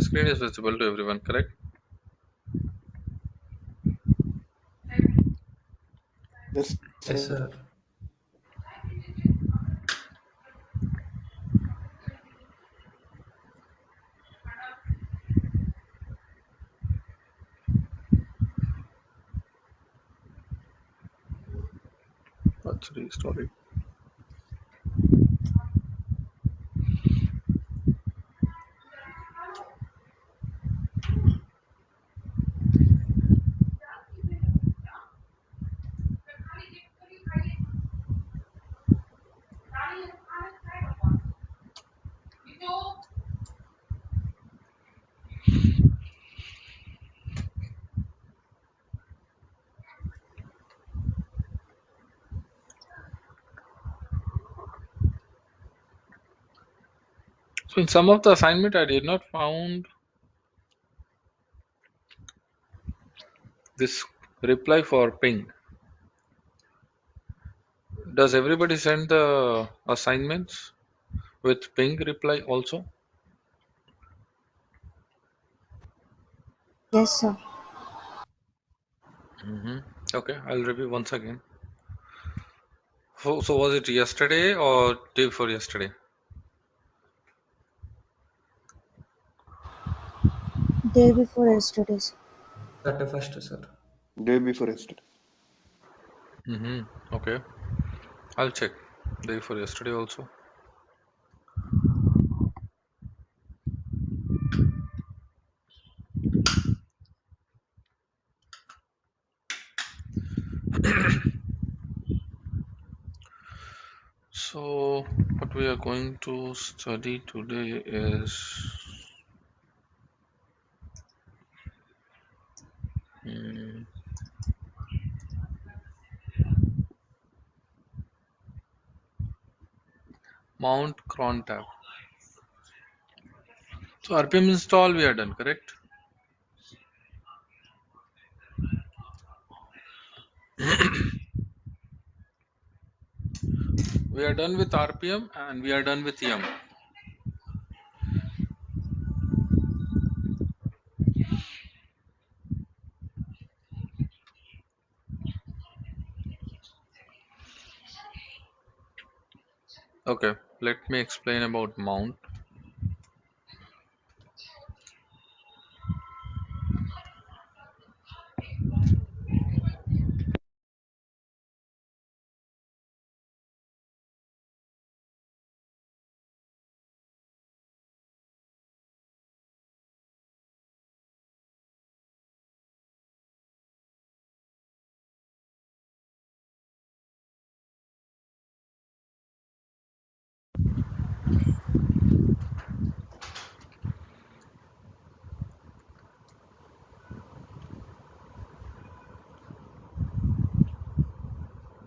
My screen is visible to everyone, correct? Yes, Yes, sir. sir. Let's restore it. So in some of the assignment, I did not found this reply for ping. Does everybody send the assignments with ping reply also? Yes, sir. Okay, I'll review once again. So was it yesterday or day before yesterday? Day before yesterday, sir. 31st, sir. Day before yesterday. Okay, I'll check. Day before yesterday also. So what we are going to study today is mm, Mount cron tab. So RPM install we are done, correct? We are done with RPM and we are done with YUM. Okay, let me explain about mount.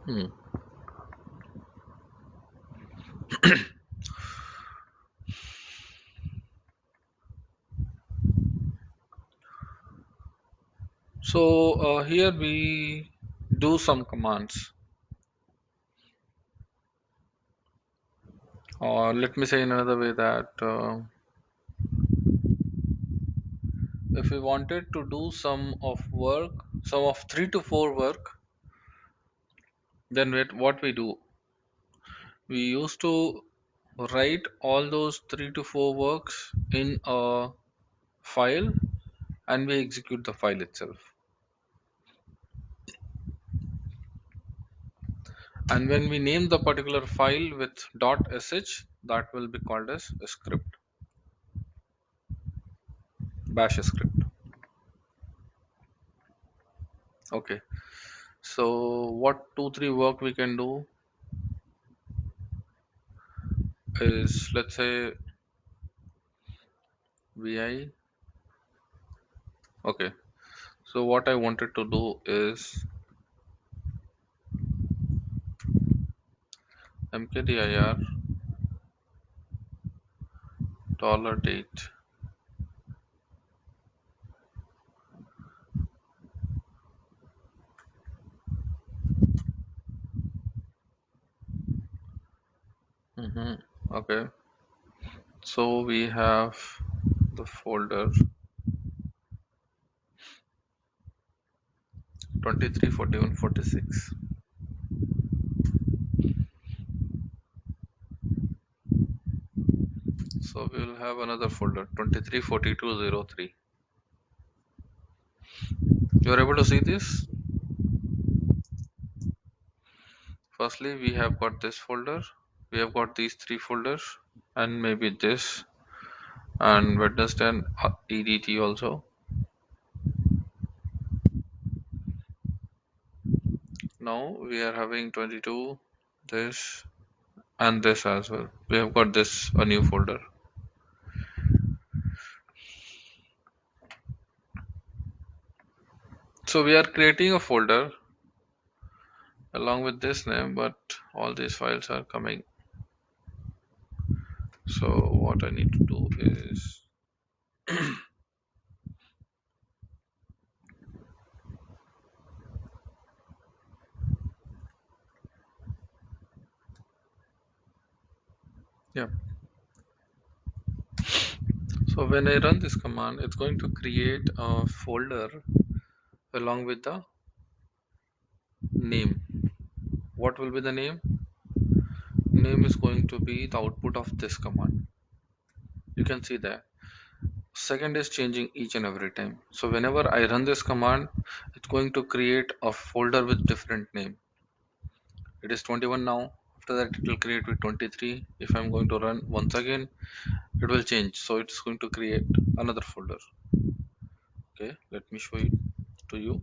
Hmm. So here we do some commands. Or let me say in another way that if we wanted to do some of work, some of 3 to 4 work, then what we do? We used to write all those 3 to 4 works in a file and we execute the file itself. And when we name the particular file with .sh, that will be called as a script, bash script. Okay, so what 2 3 work we can do is, let's say, vi. Okay, so what I wanted to do is mkdir $date. Okay, so we have the folder 23, 41, 46. So we will have another folder 23, 42, 03. You are able to see this? Firstly, we have got this folder, we have got these three folders, and maybe this, and Wednesday and EDT also. Now we are having 22, this, and this as well. We have got this a new folder. So we are creating a folder along with this name, but all these files are coming. So what I need to do is yeah. So when I run this command, it's going to create a folder along with the name. What will be the name? Name is going to be the output of this command. You can see that. Second is changing each and every time. So whenever I run this command, it's going to create a folder with different name. It is 21 now. After that, it will create with 23. If I'm going to run once again, it will change. So it's going to create another folder. Okay, let me show it to you.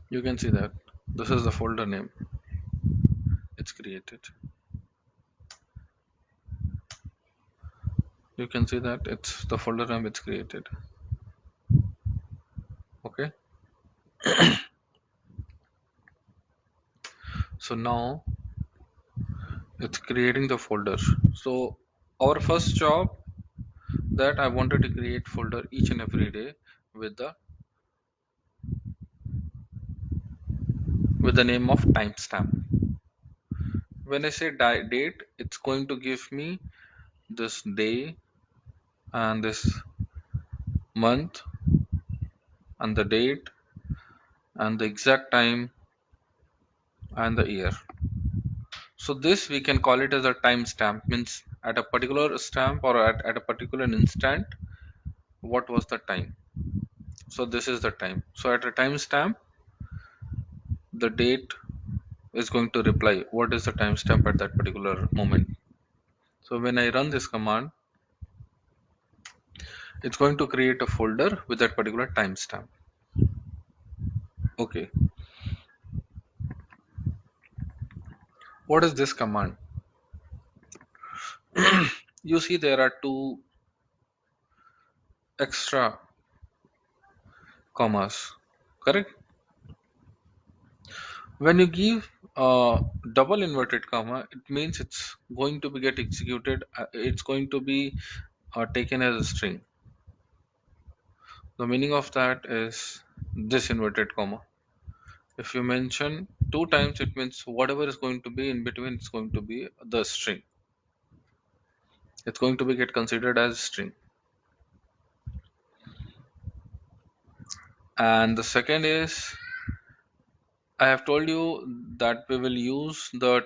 You can see that this is the folder name it's created. You can see that it's the folder name it's created. Okay, so now it's creating the folder. So our first job that I wanted to create folder each and every day with the name of timestamp. When I say date, it's going to give me this day and this month and the date and the exact time and the year. So this we can call it as a timestamp, means at a particular stamp or at a particular instant, what was the time. So this is the time. So at a timestamp, the date is going to reply what is the timestamp at that particular moment. So when I run this command, it's going to create a folder with that particular timestamp. Okay, what is this command? You see there are two extra commas, correct? When you give a double inverted comma, it means it's going to be get executed. It's going to be taken as a string. The meaning of that is this inverted comma. If you mention two times, it means whatever is going to be in between, it's going to be the string. It's going to be get considered as string. And the second is, I have told you that we will use the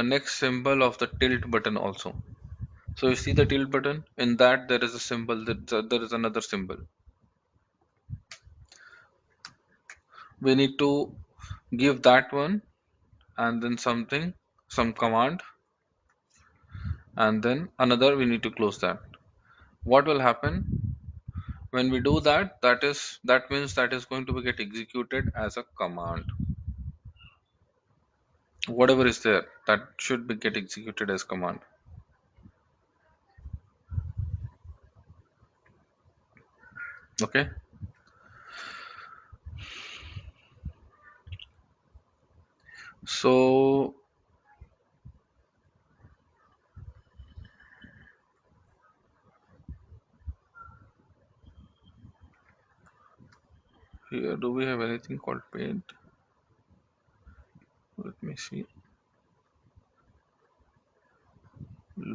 next symbol of the tilt button also. So you see the tilt button, in that there is a symbol, that there is another symbol. We need to give that one and then something, some command, and then another we need to close that. What will happen when we do that? That means that is going to be get executed as a command. Whatever is there, that should be get executed as command. Okay. So here, do we have anything called paint? Let me see.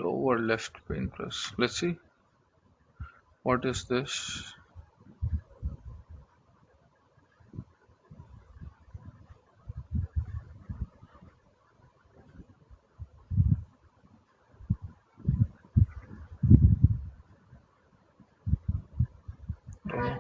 lower left pane press. Let's see what is this. Don't know.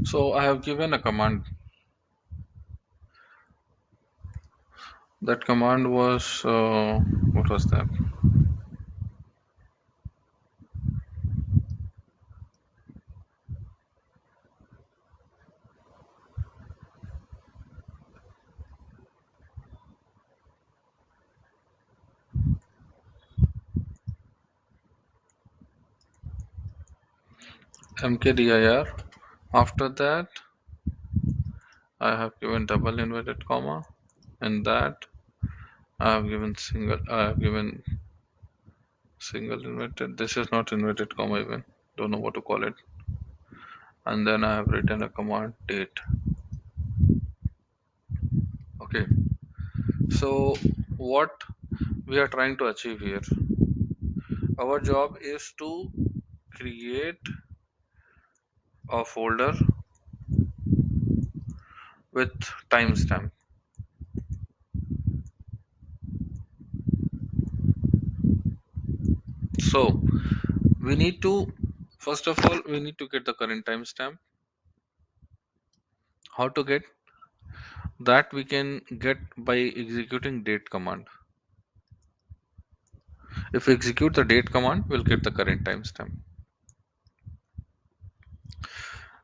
So I have given a command. That command was what was that? Mkdir. After that, I have given double inverted comma. And that I have given single. I have given single inverted. This is not inverted comma even. Don't know what to call it. And then I have written a command date. Okay. So what we are trying to achieve here? Our job is to create a folder with timestamp. So we need to, first of all, we need to get the current timestamp. How to get that? We can get by executing date command. If we execute the date command, we'll get the current timestamp.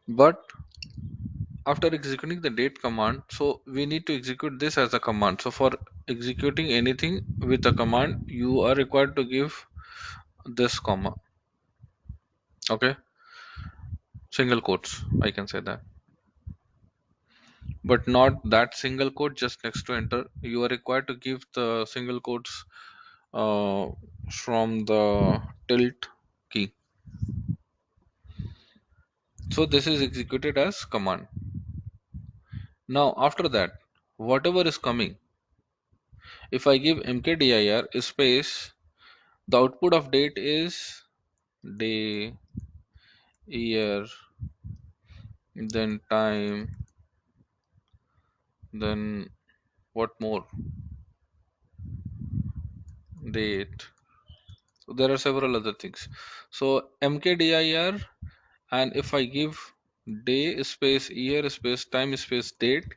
But after executing the date command, so we need to execute this as a command. So for executing anything with a command, you are required to give this comma. Okay, single quotes, I can say that, but not that single quote just next to enter. You are required to give the single quotes uh, from the tilt key. So this is executed as command. Now after that, whatever is coming, if I give mkdir space, the output of date is day, year, then time, then what more? Date. So there are several other things. So mkdir, and if I give day space, year space, time space, date,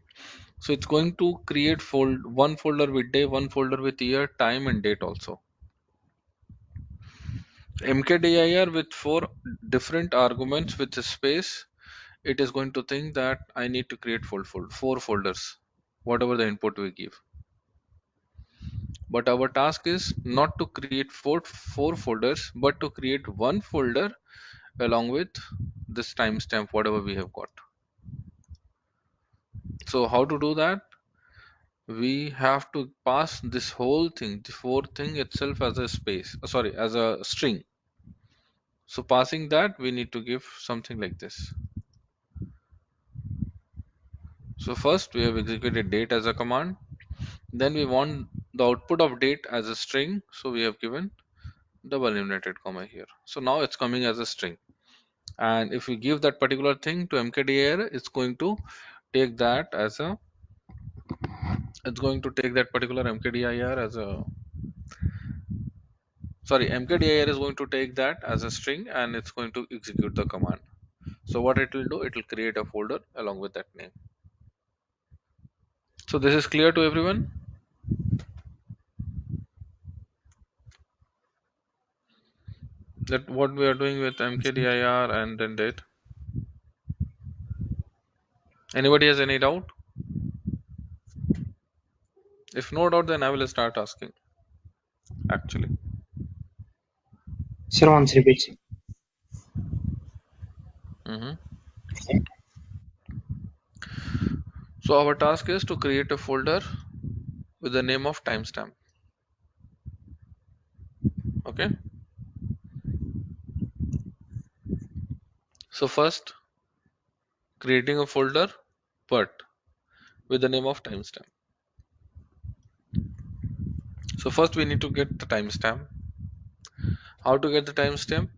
so it's going to create one folder with day, one folder with year, time, and date also. Mkdir with four different arguments with a space, it is going to think that I need to create four folders, whatever the input we give. But our task is not to create four folders, but to create one folder along with this timestamp, whatever we have got. So how to do that? We have to pass this whole thing, the four thing itself as a space, sorry, as a string. So passing that, we need to give something like this. So first we have executed date as a command. Then we want the output of date as a string. So we have given double inverted comma here. So now it's coming as a string. And if we give that particular thing to mkdir, it's going to take that as a, it's going to take that particular mkdir as a, sorry, mkdir is going to take that as a string and it's going to execute the command. So what it will do, it will create a folder along with that name. So this is clear to everyone? That what we are doing with Yes, sir. mkdir and then date. Anybody has any doubt? If no doubt, then I will start asking actually. Sir, once repeat, sir. hmm So our task is to create a folder with the name of timestamp. Okay. So first, creating a folder, but with the name of timestamp. So first we need to get the timestamp. How to get the timestamp?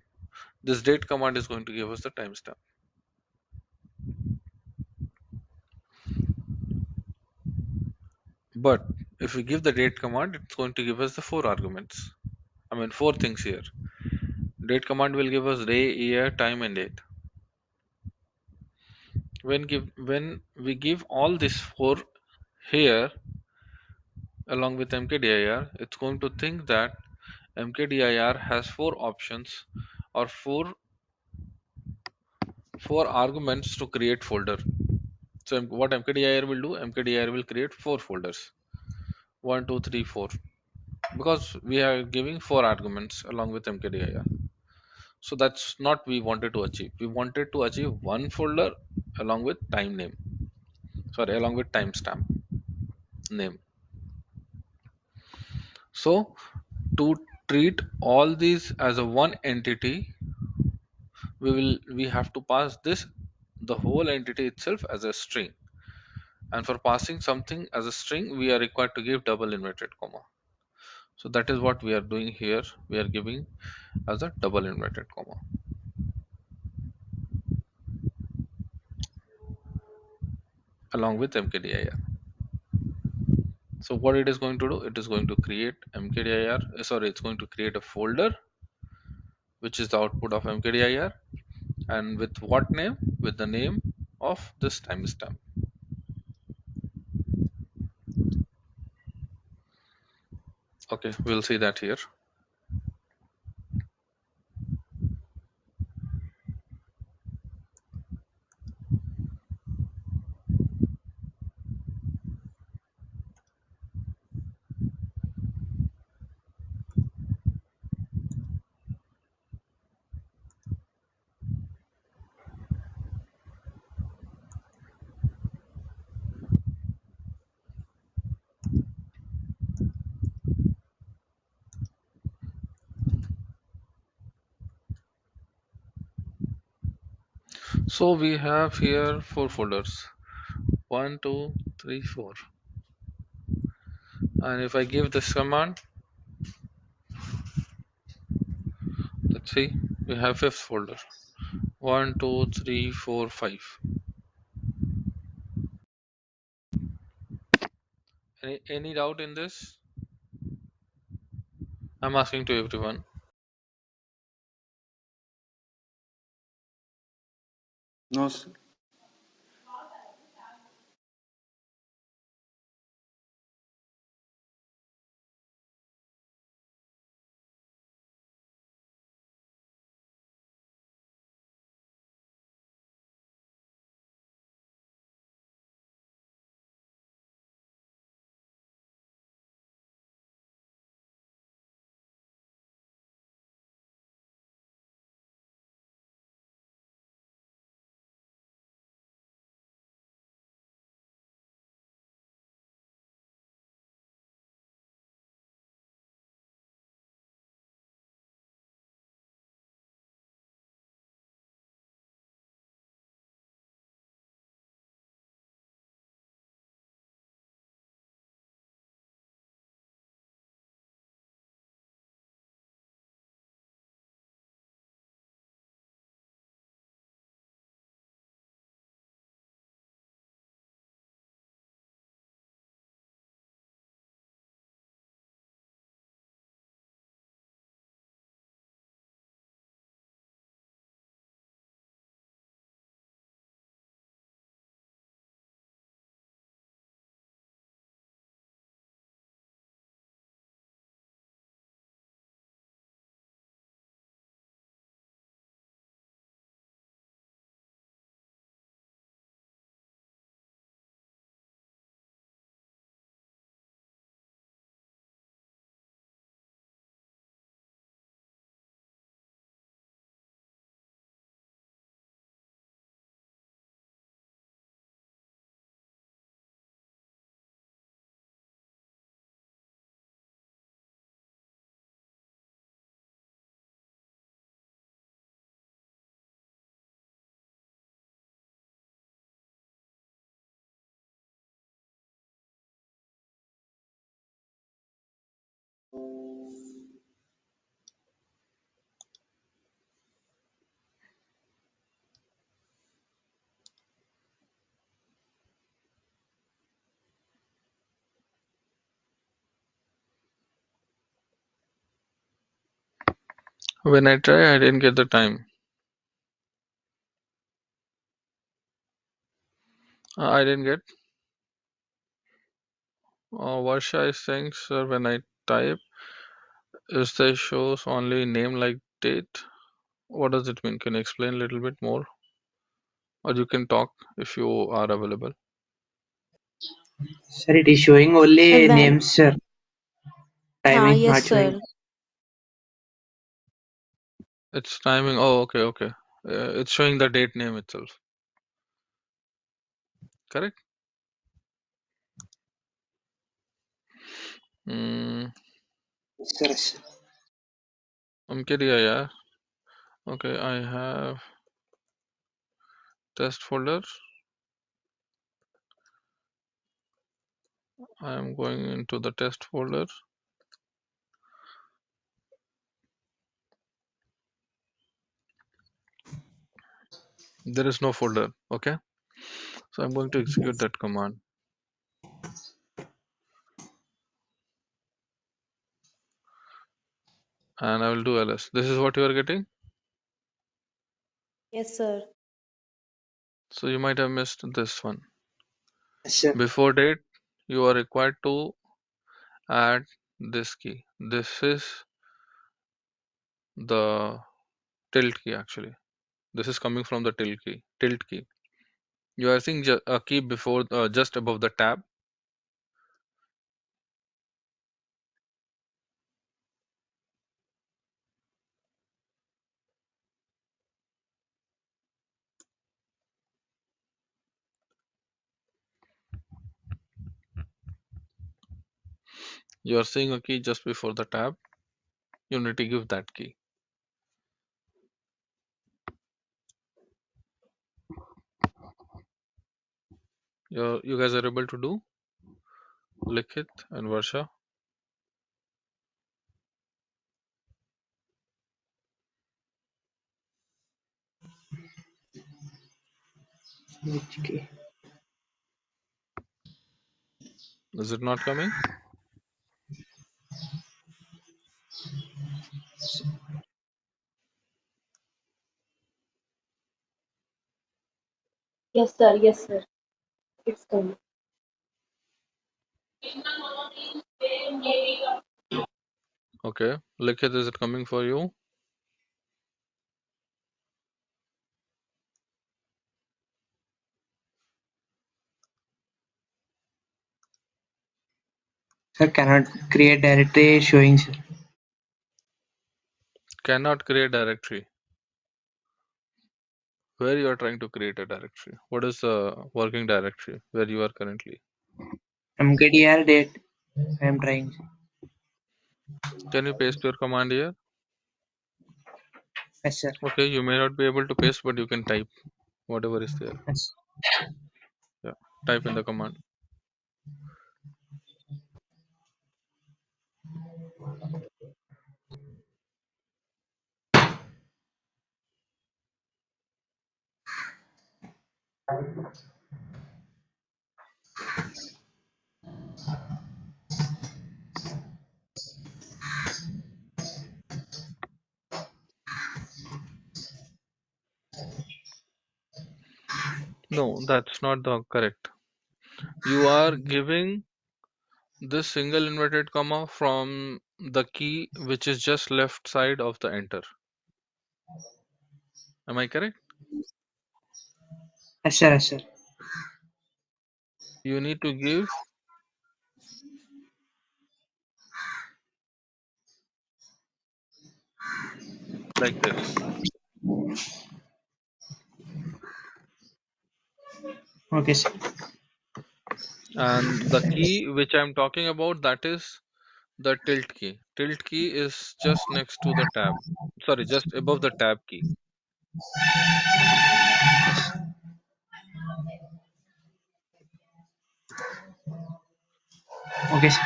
This date command is going to give us the timestamp. But if we give the date command, it's going to give us the four arguments. I mean, four things here. Date command will give us day, year, time, and date. When we give all these four here along with mkdir, it's going to think that mkdir has four options or four arguments to create folder. So what mkdir will do? Mkdir will create four folders. 1, 2, 3, 4. Because we are giving four arguments along with mkdir. So that's not we wanted to achieve. We wanted to achieve one folder along with time name. Sorry, along with timestamp name. So to treat all these as a one entity, we have to pass this the whole entity itself as a string. And for passing something as a string, we are required to give double inverted comma. So that is what we are doing here. We are giving as a double inverted comma along with mkdir. So what it is going to do, it is going to create it's going to create a folder which is the output of mkdir, and with what name? With the name of this timestamp. Okay, we'll see that here. So we have here four folders, 1, 2, 3, 4. And if I give this command, let's see, we have fifth folder, 1, 2, 3, 4, 5. Any doubt in this? I'm asking to everyone. No, sir. When I try, I didn't get the time. I didn't get. Varsha is saying, sir, when I type, is there shows only name like date? What does it mean? Can you explain a little bit more? Or you can talk if you are available. Sir, it is showing only When, names, sir. Timing yes, not showing. sir. It's timing. Oh, okay, okay. It's showing the date name itself. Correct? Hmm. Sir, sir. I'm kidding, yeah. Okay, I have test folder. I am going into the test folder. There is no folder. Okay. So I'm going to execute that command and I will do ls. This is what you are getting. Yes, sir. So you might have missed this one. Yes, sir. Before date, you are required to add this key. This is the tilt key actually. This is coming from the tilt key. Tilt key. You are seeing a key before, just above the tab. You are seeing a key just before the tab. You need to give that key. You guys are able to do Likhit and Varsha. Okay. Is it not coming? Yes, sir. Yes, sir. It's coming. Okay. Likhit, is it coming for you? Sir, cannot create directory showing, sir. Cannot create directory. Where you are trying to create a directory? What is the working directory where you are currently? MKDR date. I am trying. Can you paste your command here? Yes, sir. Okay, you may not be able to paste, but you can type whatever is there. Yes. Yeah, type in the command. No, that's not the correct. You are giving this single inverted comma from the key which is just left side of the enter. Am I correct? Yes, sir. Yes, sir. You need to give like this. Okay, sir. And the key which I'm talking about, that is the tilt key. Tilt key is just next to the tab. Sorry, just above the tab key. Okay, sir.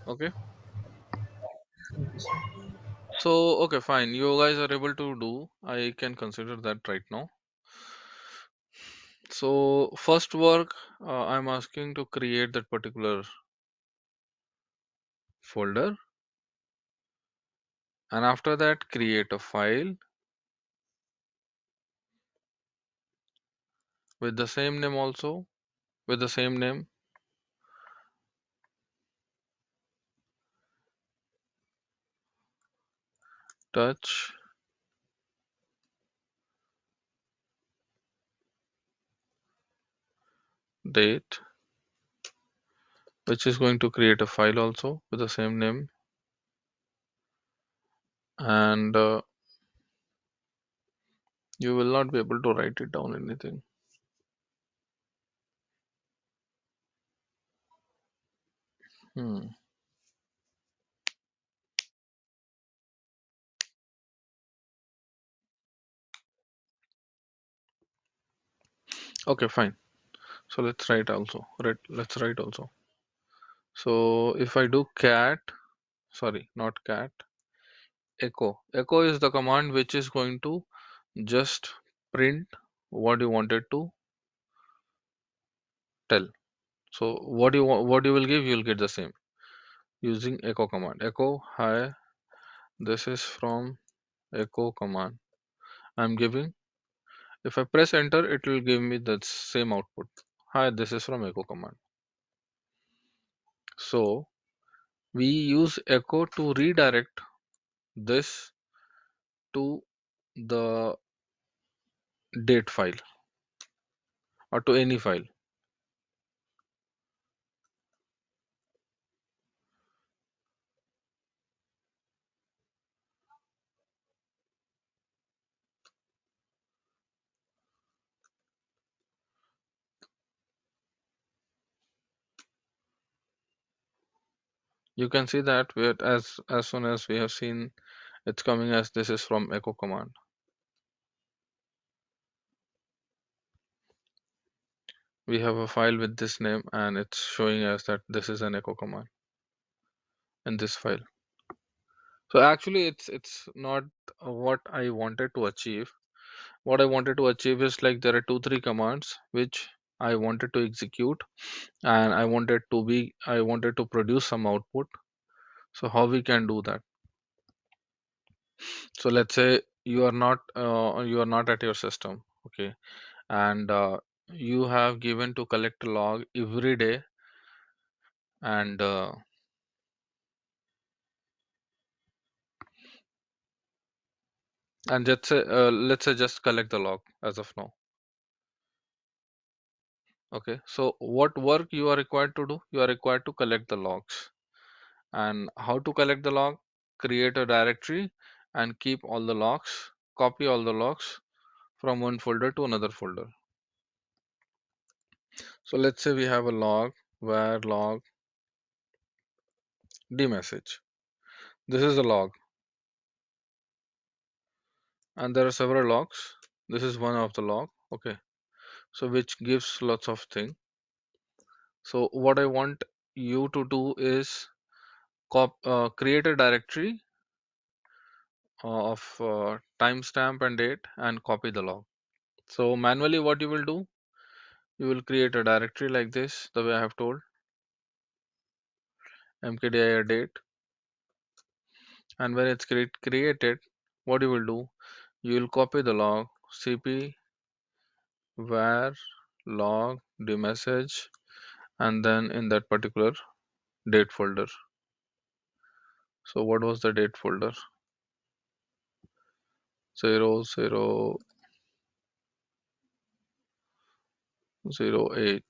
Okay. So, okay, fine. You guys are able to do. I can consider that right now. So, first work, I'm asking to create that particular folder and after that create a file with the same name also, with the same name, touch date, which is going to create a file also with the same name, and you will not be able to write it down anything. Hmm. Okay, fine. So let's write also. Let's write also. So if I do cat, sorry, not cat, echo. Echo is the command which is going to just print what you wanted to tell. So what you will give, you will get the same using echo command. Echo, hi, this is from echo command. I'm giving. If I press enter, it will give me the same output. Hi, this is from echo command. So we use echo to redirect this to the date file or to any file. You can see that as soon as we have seen it's coming as this is from echo command. We have a file with this name and it's showing us that this is an echo command in this file. So actually it's not what I wanted to achieve. What I wanted to achieve is like there are 2 3 commands which I wanted to execute, and I wanted to produce some output. So how we can do that? So let's say you are not at your system, okay, and you have given to collect a log every day, and and let's say just collect the log as of now. Okay, so what work you are required to do? You are required to collect the logs. And how to collect the log? Create a directory and keep all the logs, copy all the logs from one folder to another folder. So let's say we have a log where log dmessage. This is a log, and there are several logs. This is one of the log. Okay, so which gives lots of thing. So what I want you to do is create a directory of timestamp and date and copy the log. So manually what you will do, you will create a directory like this, the way I have told, mkdir date, and when it's created, what you will do, you will copy the log cp var log message, and then in that particular date folder. So what was the date folder? 0008.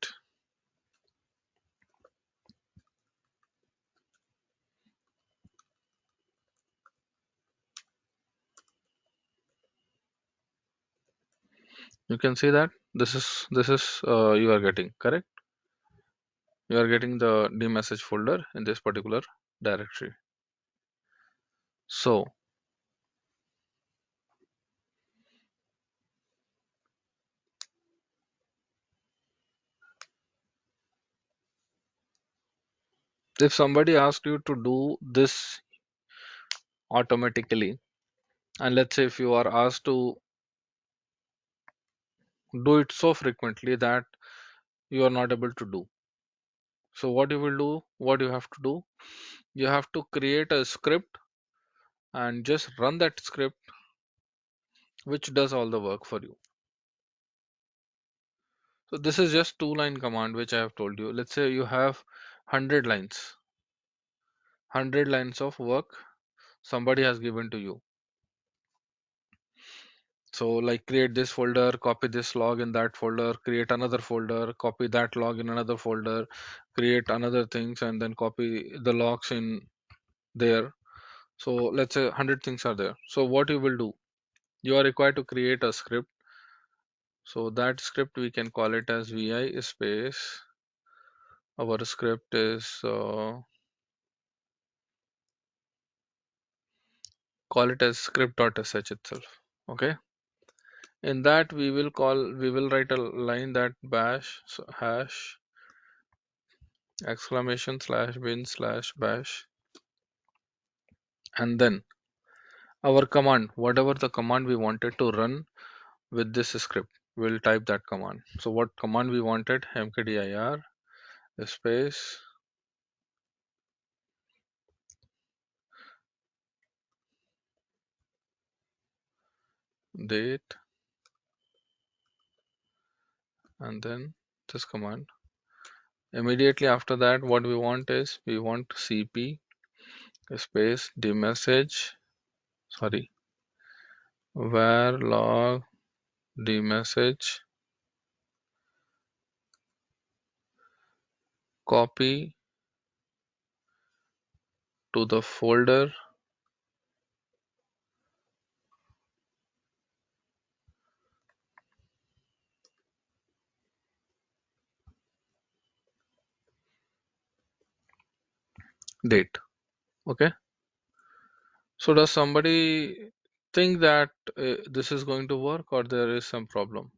You can see that this is you are getting correct. You are getting the dmessage folder in this particular directory. So if somebody asks you to do this automatically, and let's say if you are asked to do it so frequently that you are not able to do, so what you will do, what you have to do, you have to create a script and just run that script which does all the work for you. So this is just two-line command which I have told you. Let's say you have 100 lines of work somebody has given to you. So like create this folder, copy this log in that folder, create another folder, copy that log in another folder, create another things, and then copy the logs in there. So let's say 100 things are there. So what you will do, you are required to create a script. So that script we can call it as vi space. Our script is call it as script.sh itself. Okay. In that we will write a line that bash hash exclamation slash bin slash bash, and then our command, whatever the command we wanted to run with this script, we'll type that command. So what command we wanted, mkdir space date, and then this command. Immediately after that, what we want is we want cp space dmessage, sorry, var log dmessage copy to the folder date. Okay. So does somebody think that this is going to work, or there is some problem?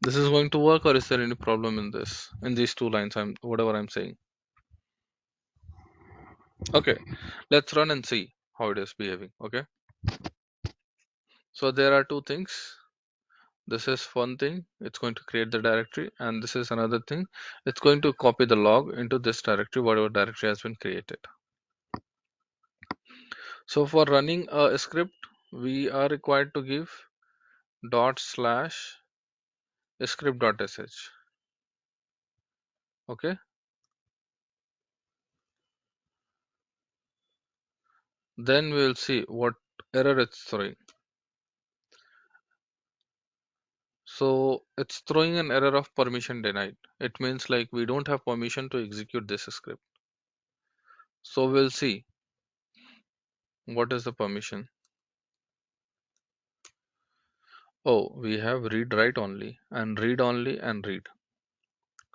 This is going to work, or is there any problem in this, in these two lines, whatever I'm saying? Okay, let's run and see how it is behaving. Okay, so there are two things. This is one thing, it's going to create the directory, and this is another thing, it's going to copy the log into this directory, whatever directory has been created. So for running a script, we are required to give dot slash script.sh. Okay, then we will see what error it's throwing. So it's throwing an error of permission denied. It means like we don't have permission to execute this script. So we'll see what is the permission. Oh, we have read write only and read only and read.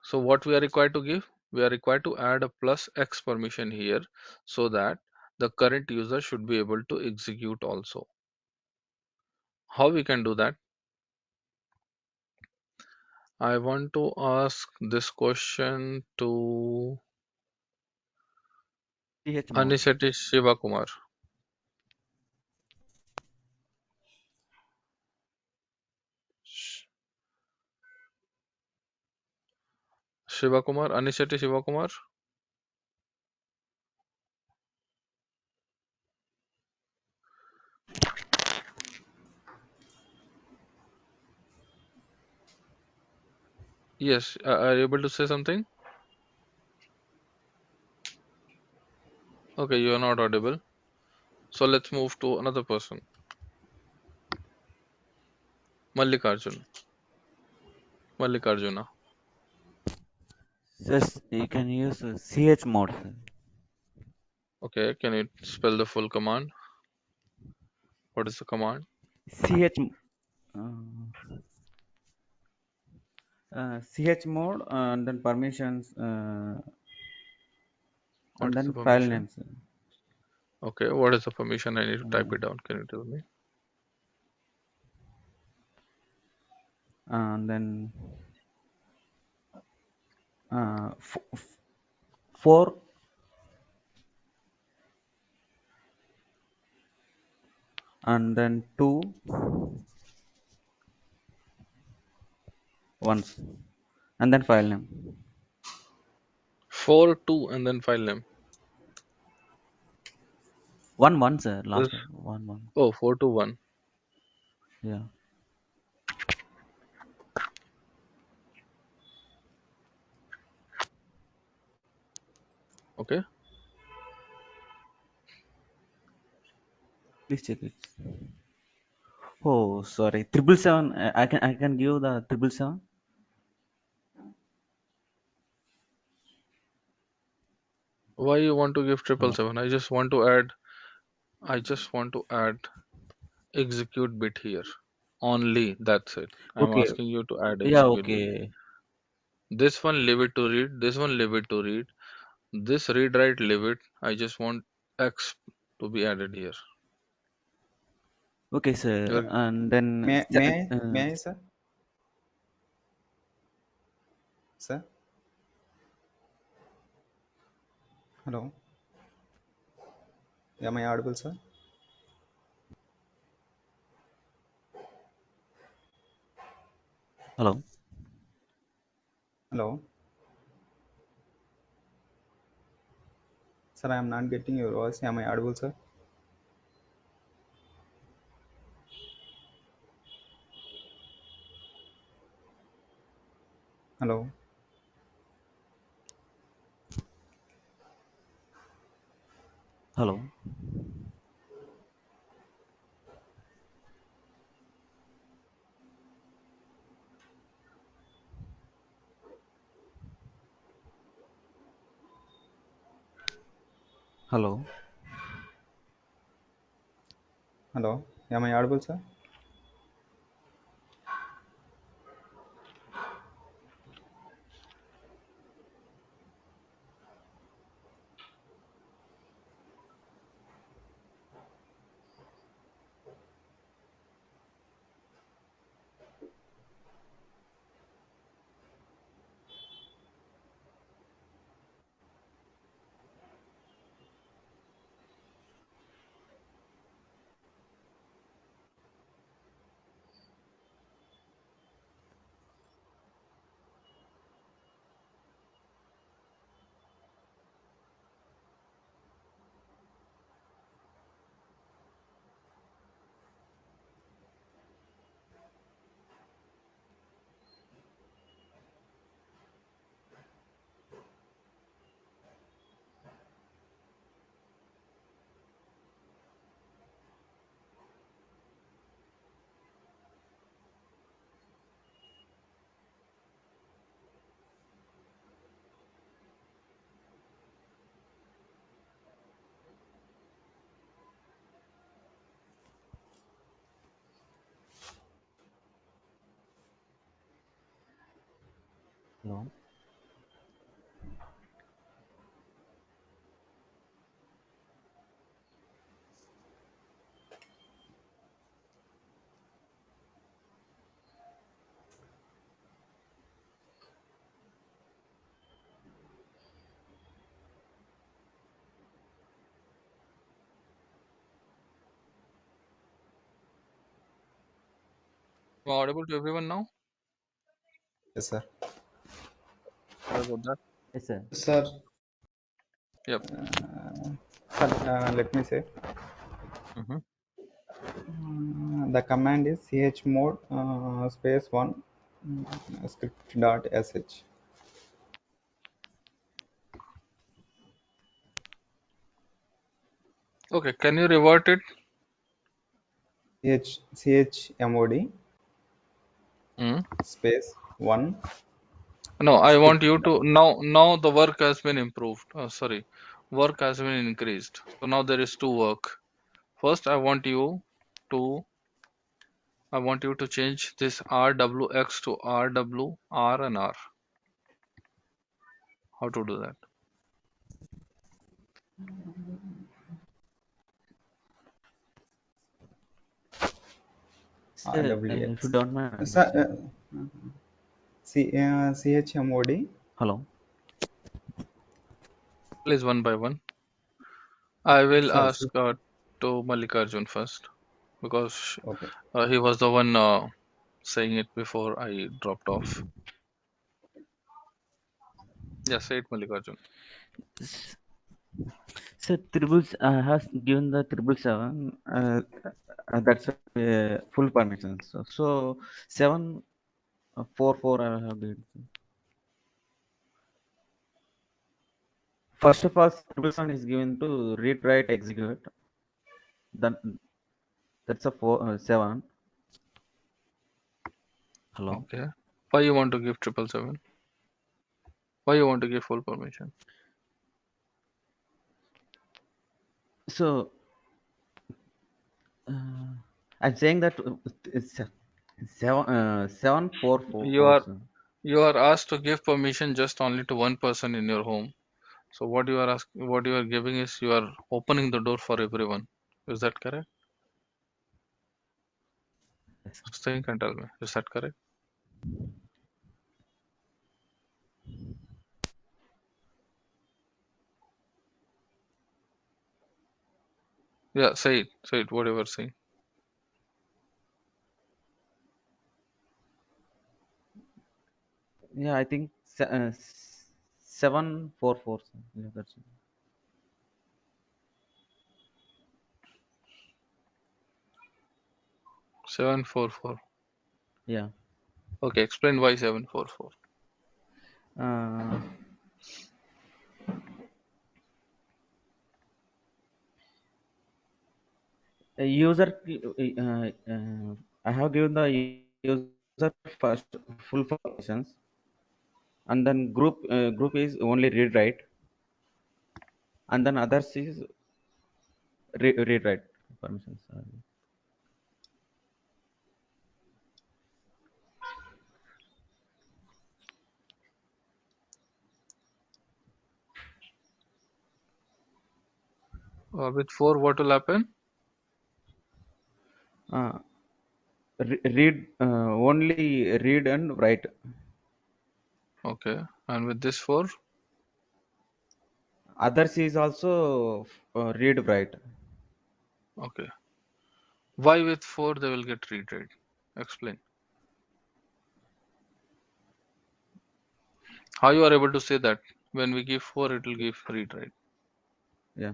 So what we are required to give? We are required to add a plus X permission here so that the current user should be able to execute also. How we can do that? I want to ask this question to ch mode. Aniseti Shiva Kumar. Shiva Kumar, Aniseti Shiva Kumar. Yes, are you able to say something? Okay, you are not audible. So let's move to another person. Mallikarjun. Mallikarjuna. Just you can use ch mode, sir. Okay, can you spell the full command? What is the command? ch ch mode and then permissions What and is the then file permission? names, Okay, what is the permission? I need to type uh, it down. Can you tell me? and then uh, f- f- 4 and then 2 once, and then file name. 4 2 and then file name. 1 1, sir. This Last 1 1. 4 2 1. Yeah. Okay. Please check it. Oh, sorry. 777. I can give the 777. Why you want to give triple Hello. seven? I just want to add execute bit here. Only that's it. I'm Okay. asking you to add Yeah. execute bit. Okay. This one leave it to read. This one leave it to read. This read write leave it. I just want X to be added here. Okay, sir. You're And then May I, sir? Sir? Hello? Am I audible, sir? hello. Hello? Sir, I am not getting your voice. Am I audible, sir? Hello? Hello. Hello. Hello? Am I audible, sir? Hello. audible to everyone now. Yes, sir. Sorry about that. Yes, sir. Sir, Yep. Sir, let me say. hmm The command is chmod space 1 script dot sh. Okay. Can you revert it? Chmod Mm. space 1 No, I want script you dot. to now the work has been improved. Sorry, work has been increased. So now there is two work. First, to I want you to change this RWX to RWR and R. How to do that? Sir, if you rwx. don't mind, I'll Sir, check. chmod. Hello. Please one by one. I will Sir, ask to Mallikarjun first because okay. he was the one. saying it before I dropped off. Yeah, say it, Mallikarjun. S- So has given the triple seven. That's full permissions. So 744 I have given. First of all, triple seven is given to read, write, execute. Then that's a 7. Hello. Okay. Why you want to give 777? Why you want to give full permission? So uh, I'm saying that it's 744 You are person. you are asked to give permission just only to one person in your home. So what you are giving is you are opening the door for everyone. Is that correct? Yes. Just think and tell me. Is that correct? Yeah, say it. Say it. Whatever say. Yeah, I think 744. Yeah, that's it. 744. Yeah. Okay, explain why 744. Uh, a user, I have given the user first full permissions, and then group is only read write, and then others is read write permissions. With 4, what will happen? Uh, read only read and write. Okay. And with this 4? Others is also read write. Okay. Why with 4 they will get read rate? Explain. How you are able to say that? When we give 4, it will give read rate. Yeah.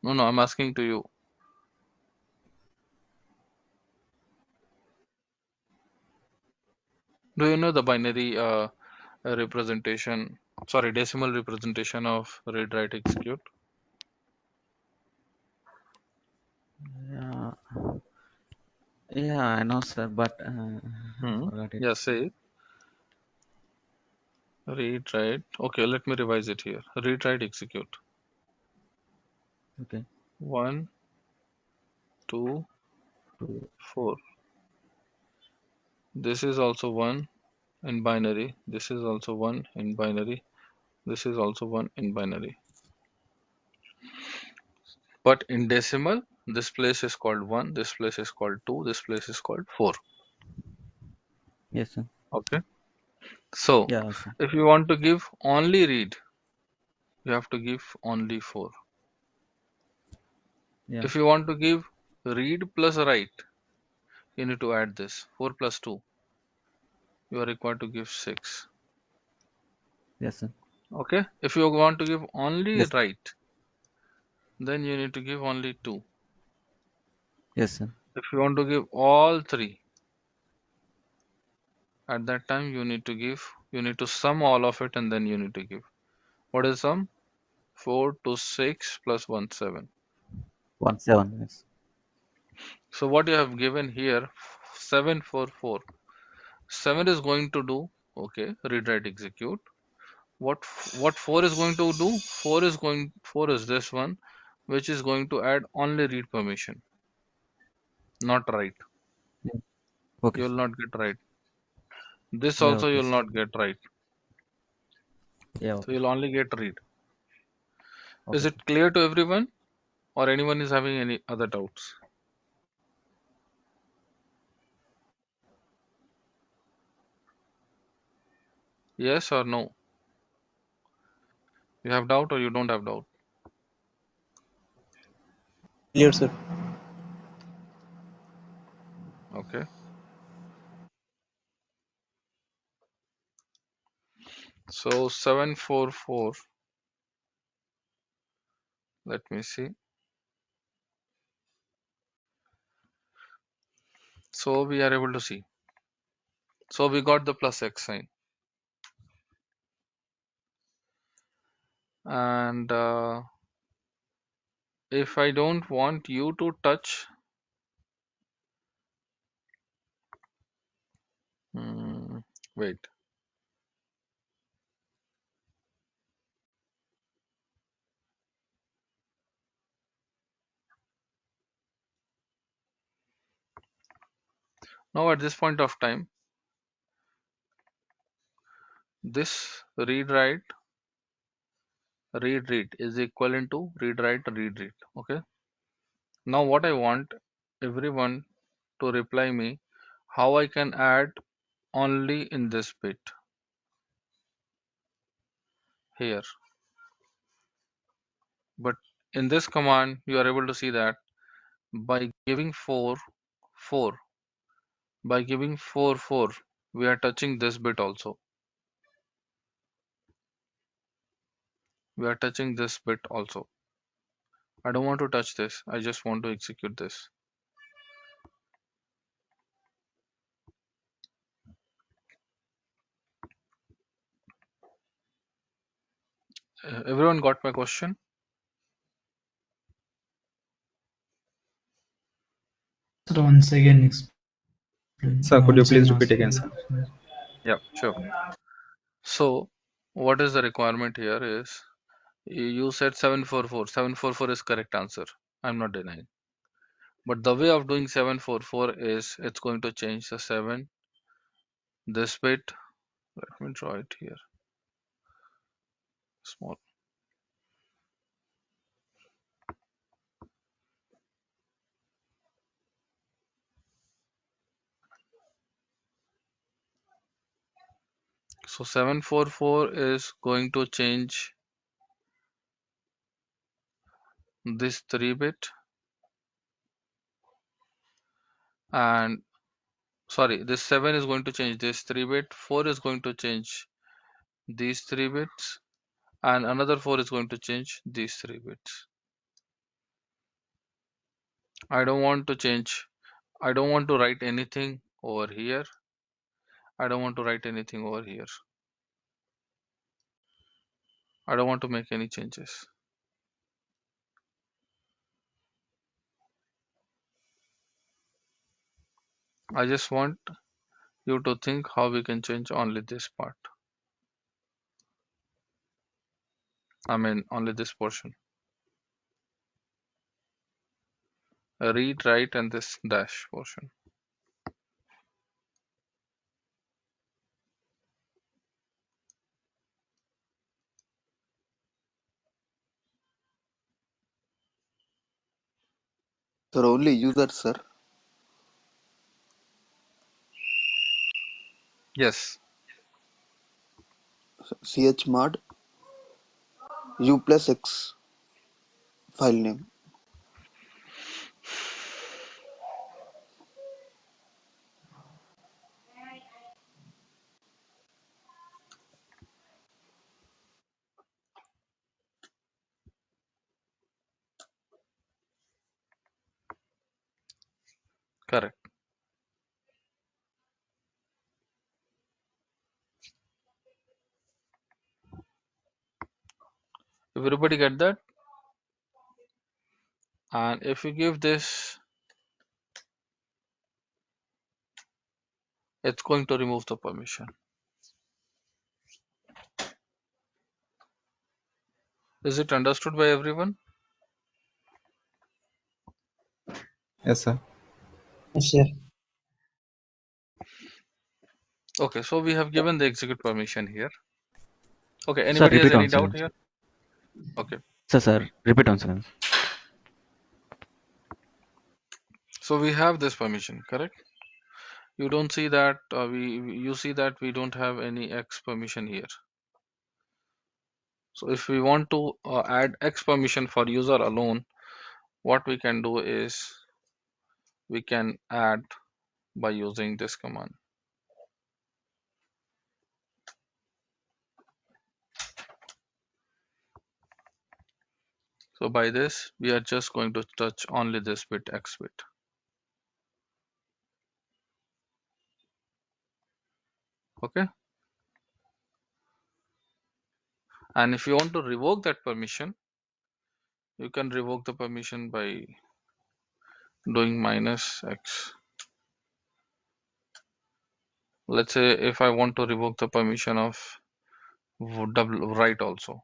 No, no, I'm asking to you. Do you know the binary representation, sorry, decimal representation of read, write, execute? Yeah. Yeah, I know, sir, but I Hmm. forgot it. Yeah, say read, write. Okay, let me revise it here. Read, write, execute. Okay. 1, 2, Two. 4. This is also 1 in binary. This is also 1 in binary. This is also 1 in binary. But in decimal, this place is called 1, this place is called 2, this place is called 4. Yes, sir. Okay. So, Yeah, sir. if you want to give only read, you have to give only 4. Yeah. If you want to give read plus write, you need to add this 4 plus 2. You are required to give 6. Yes, sir. Okay. If you want to give only Yes. write, then you need to give only 2. Yes, sir. If you want to give all 3, at that time you need to sum all of it and then you need to give. What is sum? 4 to 6 plus 1, 7. 17. Yes. So what you have given here, 7 for 4. 7 is going to do, okay, read, write, execute. What 4 is going to do? 4 is this one, which is going to add only read permission, not write. Yeah. Okay, You will sir. not get write. This Yeah. also you Okay, will sir. not get write. Yeah. So Okay, you'll sir. only get read. Is Okay, sir. it clear to everyone, or anyone is having any other doubts? Yes or no? You have doubt or you don't have doubt? Clear, sir. Okay. So 744, let me see. So we are able to see. So we got the plus X sign. And if I don't want you to touch, hmm, wait. Now at this point of time, this read write read read is equivalent to read write read read. Okay. Now what I want everyone to reply me how I can add only in this bit here. But in this command, you are able to see that by giving 4, 4, by giving 4, 4, we are touching this bit also. We are touching this bit also. I don't want to touch this. I just want to execute this. Everyone got my question? Sir, once again explain. Sir, could you Once please again repeat ask. again, sir? Yeah, sure. So, what is the requirement here is you said 744. 744 is correct answer. I'm not denying. But the way of doing 744 is it's going to change the 7, this bit. Let me draw it here. Small. So 744 is going to change this 3 bit, and sorry, this 7 is going to change this 3 bit, 4 is going to change these 3 bits, and another 4 is going to change these 3 bits. I don't want to change, I don't want to write anything over here. I don't want to write anything over here. I don't want to make any changes. I just want you to think how we can change only this part. I mean, only this portion. Read, write, and this dash portion. Sir, only user, sir. Yes, Chmod u plus x file name. correct. Everybody get that? And if you give this, it's going to remove the permission. Is it understood by everyone? Yes, sir. Yes, sir. Okay, so we have given the execute permission here. Okay, Sir, anybody has repeat any once doubt again. here? Okay, Sir, repeat once again. so we have this permission, correct? You don't see that you see that we don't have any X permission here. So if we want to add X permission for user alone, what we can do is we can add by using this command. So by this, we are just going to touch only this bit, X bit. Okay. And if you want to revoke that permission, you can revoke the permission by doing -X. Let's say if I want to revoke the permission of double right also,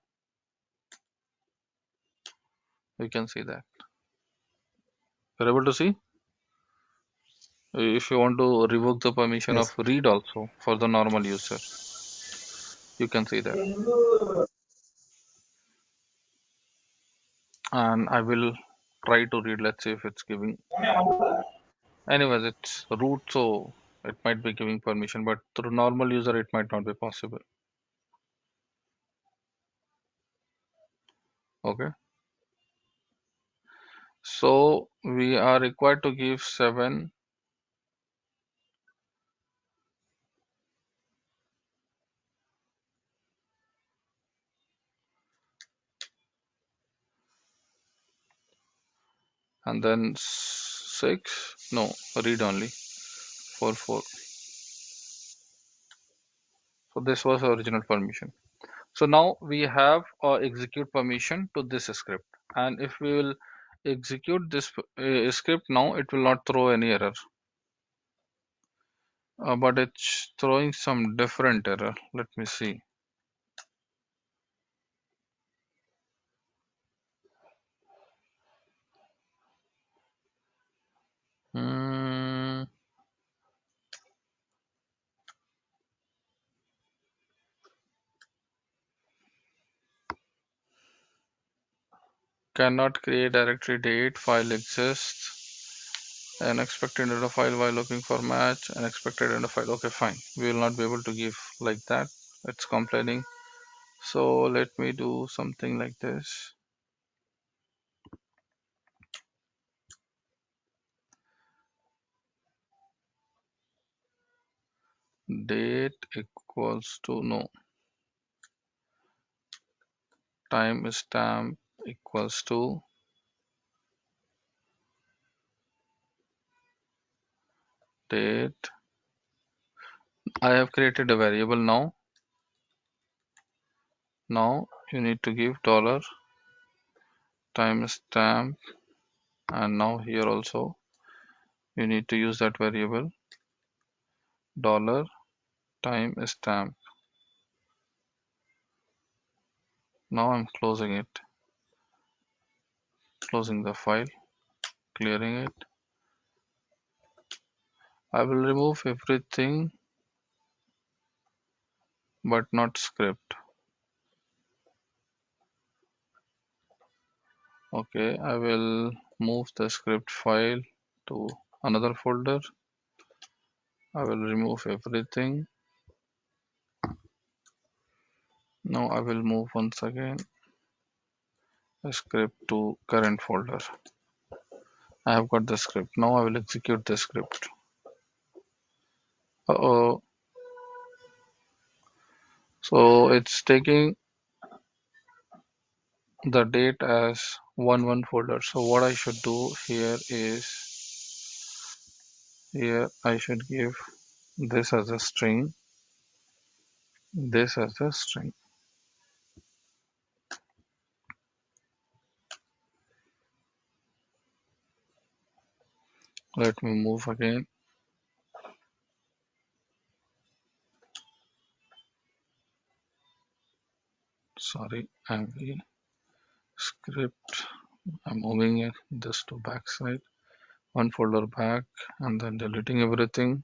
you can see that. You're able to see? If you want to revoke the permission of Yes. read also for the normal user, you can see that. And I will try to read, let's see if it's giving. Anyways, it's root, so it might be giving permission, but through normal user, it might not be possible. Okay. So we are required to give 7 and then 6. No, read only 4. So this was original permission. So now we have execute permission to this script, and if we will execute this script now, it will not throw any error, but it's throwing some different error. Let me see. Hmm, cannot create directory date, file exists, unexpected data file while looking for match, unexpected data file. Okay, fine. We will not be able to give like that. It's complaining. So let me do something like this. Date equals to no. Timestamp equals to date. I have created a variable now. Now you need to give dollar timestamp, and now here also you need to use that variable dollar timestamp. Now I'm closing it, closing the file, clearing it. I will remove everything but not script. Okay, I will move the script file to another folder. I will remove everything. Now I will move once again the script to current folder. I have got the script. Now I will execute the script. Uh-oh. So it's taking the date as 1 folder. So what I should do here is, here I should give this as a string, this as a string. Let me move again. Sorry, I'm the script. I'm moving this to backside, 1 folder back, and then deleting everything.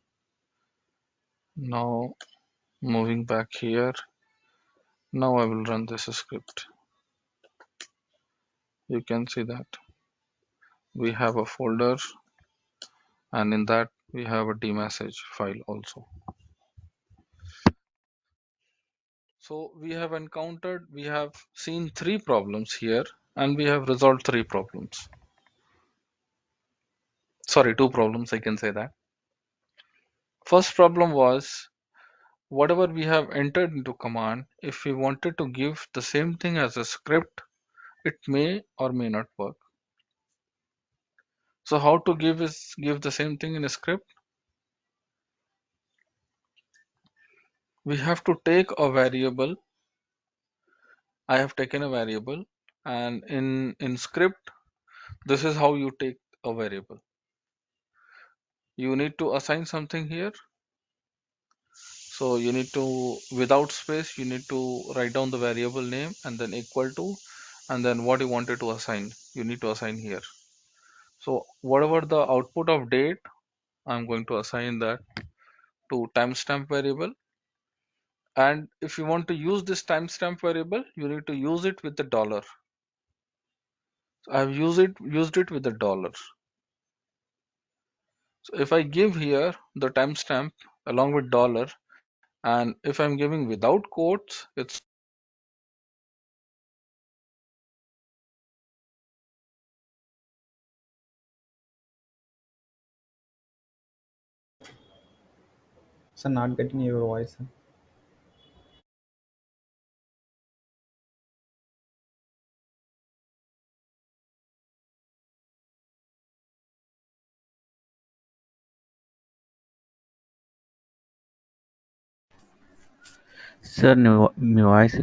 Now moving back here. Now I will run this script. You can see that we have a folder, and in that we have a dmessage file also. So we have seen 3 problems here, and we have resolved 3 problems. Sorry, 2 problems, I can say that. First problem was, whatever we have entered into command, if we wanted to give the same thing as a script, it may or may not work. So how to give the same thing in a script? We have to take a variable. I have taken a variable, and in script, this is how you take a variable. You need to assign something here. So you need to, without space, you need to write down the variable name and then equal to, and then what you wanted to assign, you need to assign here. So whatever the output of date, I'm going to assign that to timestamp variable. And if you want to use this timestamp variable, you need to use it with the dollar. So I've used it with the dollar. So if I give here the timestamp along with dollar, and if I'm giving without quotes, it's Sir, not getting your voice, sir. Sir, me voice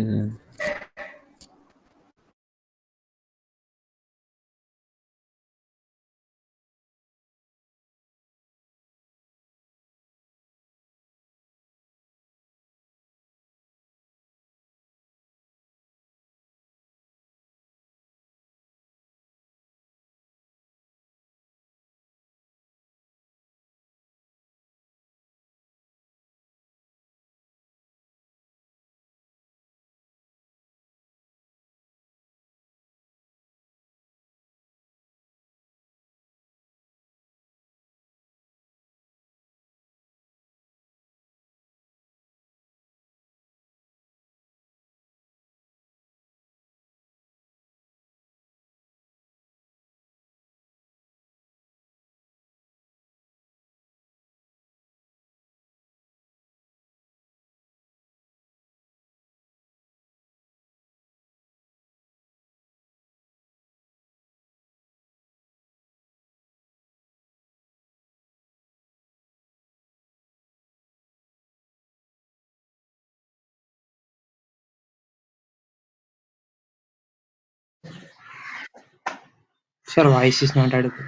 Sir, voice is not audible.